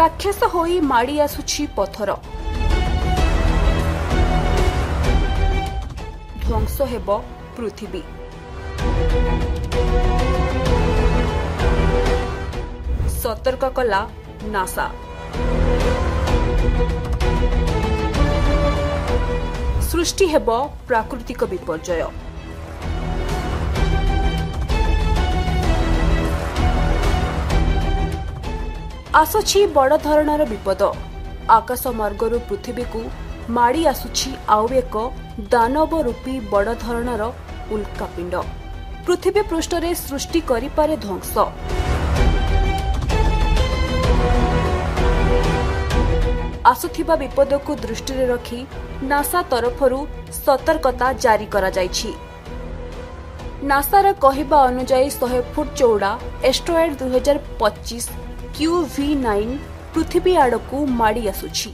राक्षस होई माड़ी आसुछि पथर ध्वंस हेब पृथिवी। सतर्क कला नासा। सृष्टि हेब प्राकृतिक विपर्यय। आसुछि बड़ धरणर विपद। आकाश मार्गरू पृथ्वी को माड़ी आसुछि आउ एक दानव रूपी बड़ धरणर उल्कापिंड। पृथ्वी पृष्ठरे सृष्टि करिपारे ध्वंस। आसुथिबा विपद को दृष्टि रे रखी नासा तरफरू सतर्कता जारी करा जायछि। नासार कहिबा अनुसार 100 फुट चौड़ा एस्ट्रॉयड 2025 QV9 पृथ्वी आड़कू माड़ी आसुछि।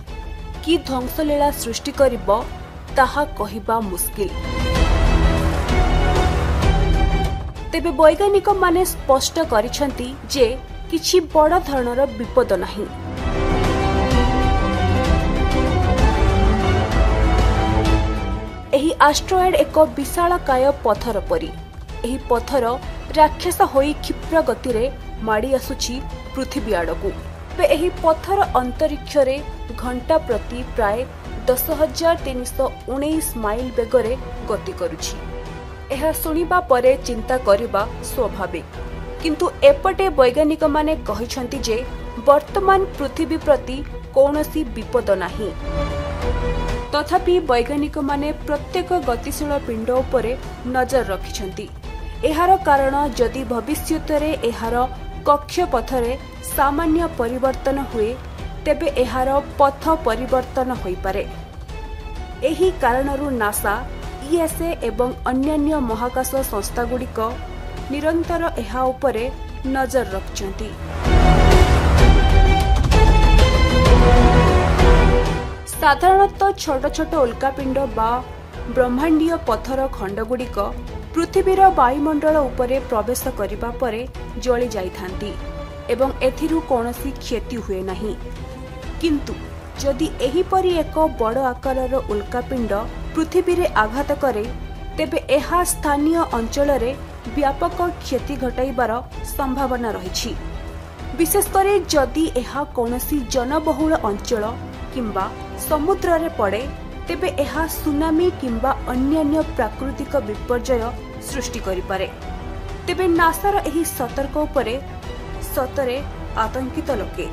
कि ध्वंसलीला सृष्टि करिब ताहा कहिबा मुस्किल। तेबे वैज्ञानिक माने स्पष्ट करिसेंती जे किछि बड़ धरणर विपद नाही। एही एस्ट्रॉयड एक विशालकाय पथर परी। एही पथर राक्षस होई क्षिप्र गति रे माड़ी आसुछि पृथ्वी आड़कू। एही पथर अंतरिक्ष रे घंटा प्रति प्राय 10,319 माइल बेगरे गति करुछि। एहा सुनिबा परे चिंता करिबा स्वाभाविक, किंतु एपटे वैज्ञानिक माने कहिसंती जे वर्तमान पृथ्वी प्रति कौनसी विपद नाही। तथापि वैज्ञानिक माने प्रत्येक गतिशील पिंड उपरे नजर रखिछंती। एहार कारण जदि भविष्यतरे एहार कक्षपथरे सामान्य परिवर्तन हुए तेबे एहार पथ परिवर्तन होई पारे। एही कारणरू नासा, ईएसए एवं अन्यान्य महाकाश संस्थागुड़िक निरंतर एहा उपरे नजर रखिछंती। साधारणतः छोट छोट उल्कापिंड बा ब्रह्मांडीय पथर खंडगुड़िक पृथ्वीर वायुमंडल उपरे प्रवेश करिबा परे जଳି जाइथांती एवं एथिरु कोनोसी क्षति हुए नाही। किंतु जदि एहीपरि एक बड़ आकारर उल्कापिंड पृथ्वी रे आघात करे तेबे एहा स्थानीय अंचल रे व्यापक क्षति घटाइबार संभावना रहिछि। विशेषकर जदि एहा कोनोसी जनबहुल अंचल किंबा समुद्र रे पड़े तेबे एहा सुनामी किंबा अन्यान्य प्राकृतिक विपर्यय सृष्टि करि पारे। तेबे नासार एही सतर्क उपरे सतरे आतंकित लोके।